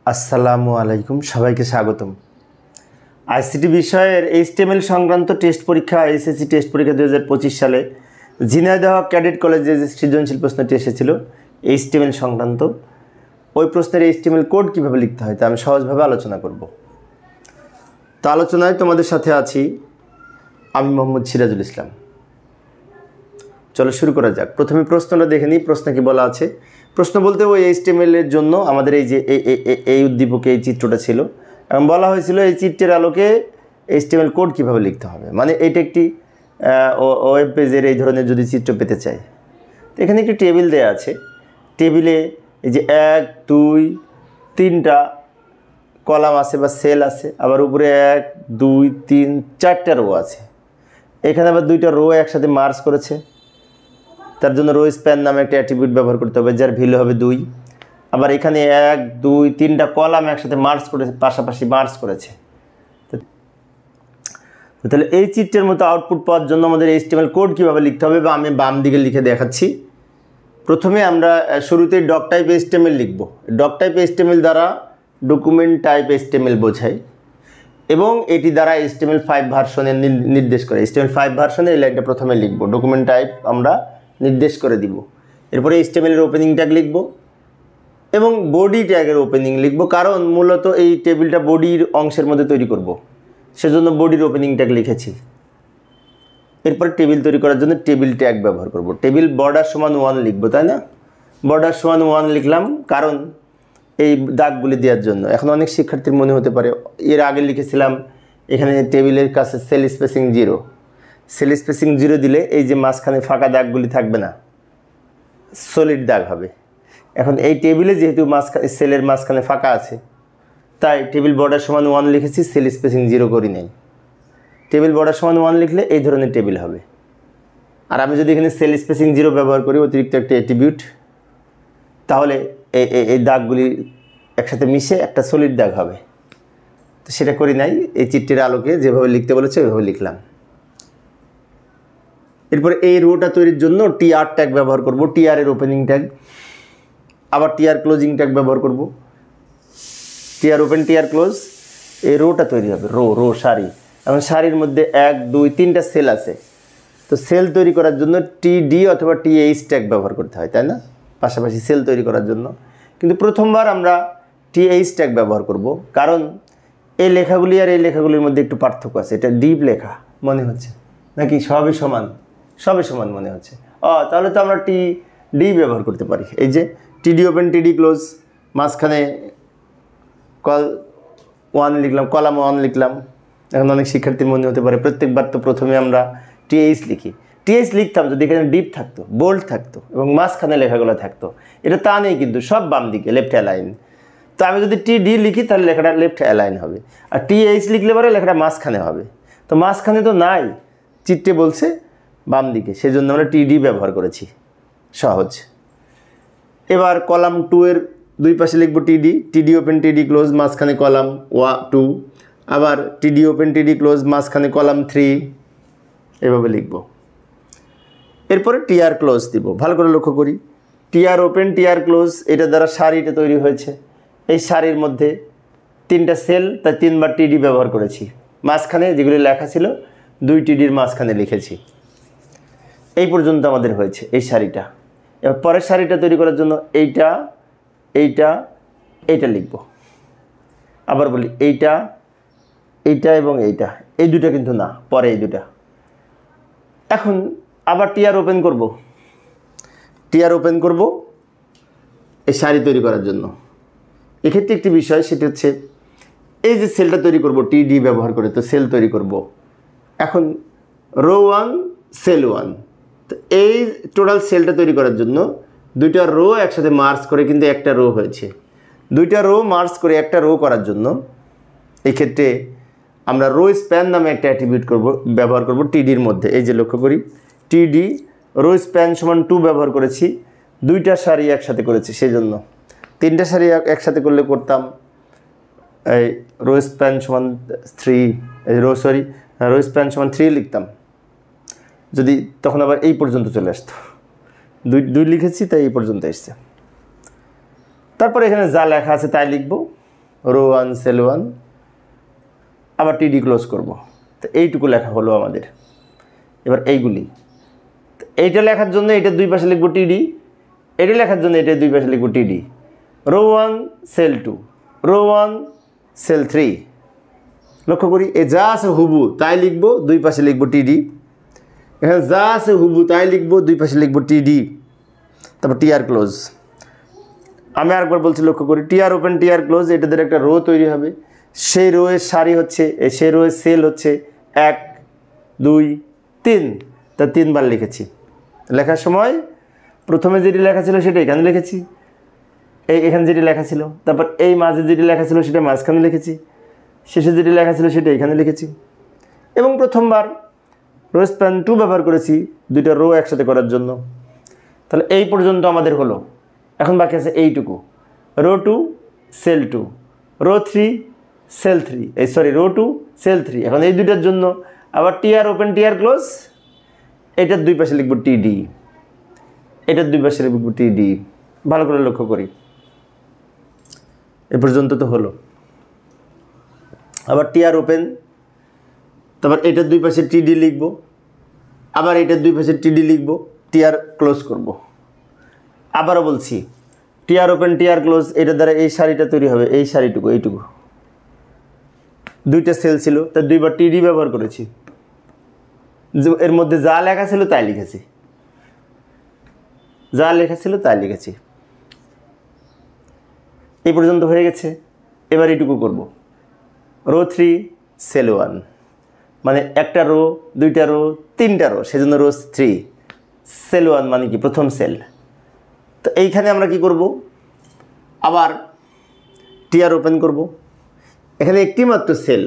আসসালামু আলাইকুম, সবাইকে স্বাগতম। আইসিটি বিষয়ের এইচটিএমএল সংক্রান্ত টেস্ট পরীক্ষা এসএসসি টেস্ট পরীক্ষা 2025 সালে ঝিনাইদহ ক্যাডেট কলেজে যে সৃজনশীল প্রশ্নটি এসেছিল এইচটিএমএল সংক্রান্ত, ওই প্রশ্নের এইচটিএমএল কোড কীভাবে লিখতে হয় তা আমি সহজভাবে আলোচনা করব। তো আলোচনায় তোমাদের সাথে আছি আমি মোহাম্মদ সিরাজুল ইসলাম। চলো শুরু করা যাক। প্রথমে প্রশ্নটা দেখে নিই। প্রশ্ন কি বলা আছে? প্রশ্ন বলতে ওই এইচটিএমএলের জন্য আমাদের এই যে এই উদ্দীপকে এই চিত্রটা ছিল এবং বলা হয়েছিল এই চিত্রের আলোকে এইচটিএমএল কোড কীভাবে লিখতে হবে। মানে এইটা একটি ওয়েব পেজের এই ধরনের যদি চিত্র পেতে চাই, তো এখানে একটি টেবিল দেওয়া আছে। টেবিলে এই যে 1, 2, 3টা কলাম আছে বা সেল আছে, আবার উপরে 1, 2, 3, 4টা রো আছে। এখানে আবার 2টা রো একসাথে মার্জ করেছে, তার জন্য রো স্প্যান নামে একটা অ্যাট্রিবিউট ব্যবহার করতে হবে যার ভ্যালু হবে 2। আবার এখানে 1, 2, 3টা কলাম একসাথে মার্জ করেছে, পাশাপাশি মার্জ করেছে। তাহলে এই চিত্রের মতো আউটপুট পাওয়ার জন্য আমাদের এইচটিএমএল কোড কীভাবে লিখতে হবে বা আমি বাম দিকে লিখে দেখাচ্ছি। প্রথমে আমরা শুরুতেই ডক টাইপ এইচটিএমএল লিখব। ডক টাইপ এইচটিএমএল দ্বারা ডকুমেন্ট টাইপ এইচটিএমএল বোঝায় এবং এটি দ্বারা HTML5 ভার্সনের নির্দেশ করে। HTML5 ভার্সনে এই লাইনটা প্রথমে লিখব, ডকুমেন্ট টাইপ আমরা নির্দেশ করে দিব। এরপরে HTML এর ওপেনিং ট্যাগ লিখব এবং বডি ট্যাগের ওপেনিং লিখব, কারণ মূলত এই টেবিলটা বডির অংশের মধ্যে তৈরি করব, সেজন্য বডির ওপেনিং ট্যাগ লিখেছি। এরপর টেবিল তৈরি করার জন্য টেবিল ট্যাগ ব্যবহার করব। টেবিল বর্ডার সমান 1 লিখব, তাই না? বর্ডার সমান 1 লিখলাম কারণ এই দাগগুলি দেওয়ার জন্য। এখন অনেক শিক্ষার্থীর মনে হতে পারে এর আগে লিখেছিলাম এখানে টেবিলের কাছে সেল স্পেসিং 0। সেল স্পেসিং 0 দিলে এই যে মাঝখানে ফাঁকা দাগগুলি থাকবে না, সলিড দাগ হবে। এখন এই টেবিলে যেহেতু সেলের মাঝখানে ফাঁকা আছে, তাই টেবিল বর্ডার সমান 1 লিখেছি, সেল স্পেসিং 0 করি নাই। টেবিল বর্ডার সমান 1 লিখলে এই ধরনের টেবিল হবে। আর আমি যদি এখানে সেল স্পেসিং 0 ব্যবহার করি, অতিরিক্ত একটা অ্যাট্রিবিউট, তাহলে এই দাগগুলি একসাথে মিশে একটা সলিড দাগ হবে। তো সেটা করি নাই, এই চিত্রের আলোকে যেভাবে লিখতে বলেছে ওইভাবে লিখলাম। এরপরে এই রোটা তৈরির জন্য টিআর ট্যাগ ব্যবহার করব, টিআর এর ওপেনিং ট্যাগ, আবার টিআর ক্লোজিং ট্যাগ ব্যবহার করব। টিআর ওপেন, টিআর ক্লোজ, এই রোটা তৈরি হবে, রো সারি। এবং সারির মধ্যে 1, 2, 3টা সেল আছে। তো সেল তৈরি করার জন্য টিডি অথবা টিএইচ ট্যাগ ব্যবহার করতে হয়, তাই না? পাশাপাশি সেল তৈরি করার জন্য। কিন্তু প্রথমবার আমরা টিএইচ ট্যাগ ব্যবহার করব, কারণ এই লেখাগুলি আর এই লেখাগুলির মধ্যে একটু পার্থক্য আছে। এটা ডিপ লেখা মনে হচ্ছে নাকি? সবই সমান মনে হচ্ছে। তাহলে তো আমরা টিডি ব্যবহার করতে পারি। এই যে টিডি ওপেন, টিডি ক্লোজ, মাঝখানে 1 লিখলাম, কলাম 1 লিখলাম। এখন অনেক শিক্ষার্থীর মনে হতে পারে প্রত্যেকবার তো প্রথমে আমরা টিএইচ লিখি। টিএইচ লিখতাম যদি এখানে ডিপ থাকতো, বোল্ড থাকতো এবং মাঝখানে লেখাগুলো থাকতো। এটা তা নেই, কিন্তু সব বাম দিকে, লেফট অ্যালাইন। তো আমি যদি টিডি লিখি তাহলে লেখাটা লেফট অ্যালাইন হবে, আর টিএইচ লিখলে পরে লেখাটা মাঝখানে হবে। তো মাঝখানে তো নাই, চিত্রে বলছে বাম দিকে, সেজন্য আমরা টিডি ব্যবহার করেছি, সহজ। এবার কলাম 2 এর দুই পাশে লিখব টিডি ওপেন, টিডি ক্লোজ, মাঝখানে কলাম 2, আবার টিডি ওপেন, টিডি ক্লোজ, মাঝখানে কলাম 3, এভাবে লিখব। এরপরে টিআর ক্লোজ দিব। ভালো করে লক্ষ্য করি, টিআর ওপেন, টিআর ক্লোজ, এটা দ্বারা সারিটা তৈরি হয়েছে। এই সারির মধ্যে 3টা সেল, তাই 3বার টিডি ব্যবহার করেছি। মাঝখানে যেগুলি লেখা ছিল 2 টিডির মাঝখানে লিখেছি। এই পর্যন্ত আমাদের হয়েছে এই সারিটা। এবার পরের সারিটা তৈরি করার জন্য এইটা লিখব। আবার বলি এইটা এবং এইটা, এই দুটা কিন্তু না, পরে এই দুটা। এখন আবার টিআর ওপেন করব এই সারি তৈরি করার জন্য। এক্ষেত্রে একটি বিষয়, সেটা হচ্ছে এই যে সেলটা তৈরি করব টিডি ব্যবহার করে, তো সেল তৈরি করব। এখন রো 1, সেল 1। তো এই টোটাল সেলটা তৈরি করার জন্য 2টা রো একসাথে মার্জ করে কিন্তু একটা রো হয়েছে। 2টা রো মার্জ করে একটা রো করার জন্য এই ক্ষেত্রে আমরা রো স্প্যান নামে একটা অ্যাট্রিবিউট ব্যবহার করব টিডির মধ্যে। এই যে লক্ষ্য করি, টিডি রো স্প্যান সমান 2 ব্যবহার করেছি, 2টা সারি একসাথে করেছি, সেই জন্য 3টা সারি একসাথে করলে করতাম এই রো স্প্যান সমান 3, রো স্প্যান সমান 3 লিখতাম, যদি তখন আবার এই পর্যন্ত চলে আসতো। 2 লিখেছি, তাই এই পর্যন্ত এসছে। তারপরে এখানে যা লেখা আছে তাই লিখব। রো 1 সেল 1, আবার টিডি ক্লোজ করব। তো এইটুকু লেখা হলো আমাদের। এবার এইগুলি, এইটা লেখার জন্য এটার দুই পাশে লিখব টিডি, এটা লেখার জন্য এটার দুই পাশে লিখব TD. Row 1 cell 2, row 1 cell 3। লক্ষ্য করি এ যা আছে হুবু তাই লিখব, দুই পাশে লিখব টিডি। এখানে যা আছে হুবু তাই লিখব, দুই পাশে লিখব টিডি, তারপর টিআর ক্লোজ। আমি আরেকবার বলছি, লক্ষ্য করি টিআর ওপেন টিআর ক্লোজ, এটাদের একটা রো তৈরি হবে। সেই রোয়ের সারি হচ্ছে, সেই রোয়ের সেল হচ্ছে 1 2 3, তা 3 বার লিখেছি। লেখার সময় প্রথমে যেটি লেখা ছিল সেটা এখানে লিখেছি, এখানে যেটি লেখা ছিল, তারপর এই মাঝে যেটি লেখা ছিল সেটা মাঝখানে লিখেছি, শেষে যেটি লেখা ছিল সেটা এখানে লিখেছি। এবং প্রথমবার রো স্প্যান 2 ব্যবহার করেছি দুইটা রো একসাথে করার জন্য। তাহলে এই পর্যন্ত আমাদের হলো। এখন বাকি আছে এইটুকু, row 2 cell 2, row 3 cell 3, row 2 cell 3। এখন এই দুইটার জন্য আবার টিআর ওপেন টিআর ক্লোজ, এটার দুই পাশে লিখব টিডি, এটার দুই পাশে লিখব টিডি। ভালো করে লক্ষ্য করি, এ পর্যন্ত তো হলো। আবার টিআর ওপেন, তারপর এটার দুই পাশে টিডি লিখব, আবার এটার দুই পাশে টিডি লিখব, টিআর ক্লোজ করব। আবারও বলছি টিআর ওপেন টিআর ক্লোজ, এটার দ্বারা এই সারিটা তৈরি হবে, এই সারিটুকু, এইটুকু দুইটা সেল ছিল, তার দুইবার টিডি ব্যবহার করেছি। এর মধ্যে যা লেখা ছিল তাই লিখেছি, যা লেখা ছিল তাই লিখেছি। এই পর্যন্ত হয়ে গেছে। এবার এইটুকু করব, রো 3 সেল 1, মানে একটা রো, দুইটা রো, তিনটা রো, সেজন্য রো 3 সেল 1 মানে কি প্রথম সেল। তো এইখানে আমরা কি করব, আবার টিআর ওপেন করব। এখানে একটি মাত্র সেল,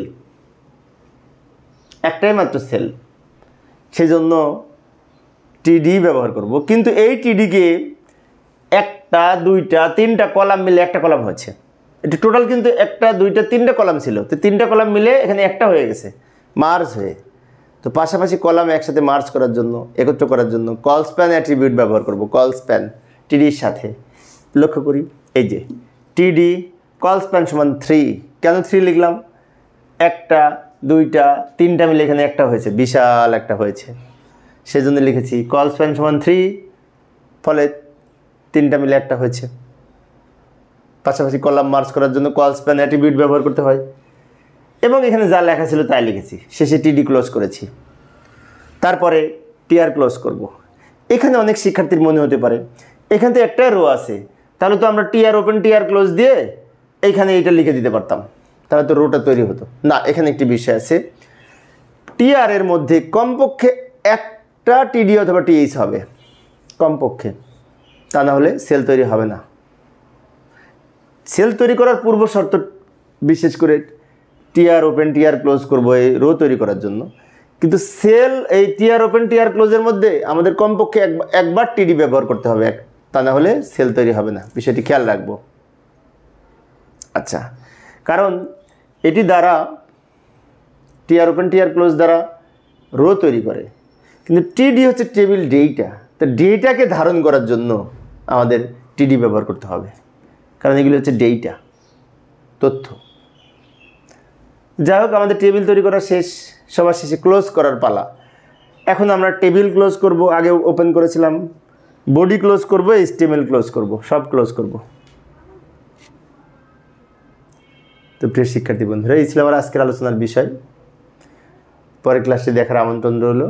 একটাই মাত্র সেল, সেজন্য টিডি ব্যবহার করব। কিন্তু এই টিডিকে একটা দুইটা তিনটা কলাম মিলে একটা কলাম হয়েছে। এটা টোটাল কিন্তু একটা দুইটা তিনটা কলাম ছিল, তো তিনটা কলাম মিলে এখানে একটা হয়ে গেছে মার্জ হয়ে। তো পাশাপাশি কলাম একসাথে মার্জ করার জন্য, একত্র করার জন্য কল স্প্যান অ্যাট্রিবিউট ব্যবহার করব, কল স্প্যান টিডির সাথে। লক্ষ্য করি এই যে টিডি কল স্প্যান সমান 3। কেন 3 লিখলাম, একটা দুইটা তিনটা মিলে এখানে একটা হয়েছে, বিশাল একটা হয়েছে, সেজন্য লিখেছি কল স্প্যান সমান 3, ফলে তিনটা মিলে একটা হয়েছে। পাশাপাশি কলাম মার্জ করার জন্য কল স্প্যান অ্যাট্রিবিউট ব্যবহার করতে হয়। এবং এখানে যা লেখা ছিল তাই লিখেছি, শেষে টিডি ক্লোজ করেছি। তারপরে টিআর ক্লোজ করব। এখানে অনেক শিক্ষার্থীর মনে হতে পারে এখানে তো একটা রো আছে, তাহলে তো আমরা টিআর ওপেন টিআর ক্লোজ দিয়ে এইখানে এইটা লিখে দিতে পারতাম, তাহলে তো রোটা তৈরি হতো না। এখানে একটি বিষয় আছে, টিআর এর মধ্যে কমপক্ষে একটা টিডি অথবা টিএইচ হবে কমপক্ষে, তা না হলে সেল তৈরি হবে না। সেল তৈরি করার পূর্ব শর্ত, বিশেষ করে টিআর ওপেন টিআর ক্লোজ করবো এই রো তৈরি করার জন্য, কিন্তু সেল এই টিআর ওপেন টিআর ক্লোজের মধ্যে আমাদের কমপক্ষে একবার টিডি ব্যবহার করতে হবে, তা না হলে সেল তৈরি হবে না। বিষয়টি খেয়াল রাখবো। আচ্ছা, কারণ এটি দ্বারা টিআর ওপেন টিআর ক্লোজ দ্বারা রো তৈরি করে, কিন্তু টিডি হচ্ছে টেবিল ডেটা, তো ডেটাকে ধারণ করার জন্য আমাদের টিডি ব্যবহার করতে হবে, কারণ এগুলি হচ্ছে ডেটা, তথ্য। যাই হোক, আমাদের টেবিল তৈরি করা শেষ, সবার শেষে ক্লোজ করার পালা। এখন আমরা টেবিল ক্লোজ করব, আগে ওপেন করেছিলাম, বডি ক্লোজ করব, এইচটিএমএল ক্লোজ করব, সব ক্লোজ করব। তো প্রিয় শিক্ষার্থী বন্ধুরা, এই ছিল আমার আজকের আলোচনার বিষয়। পরের ক্লাসটি দেখার আমন্ত্রণ রইল।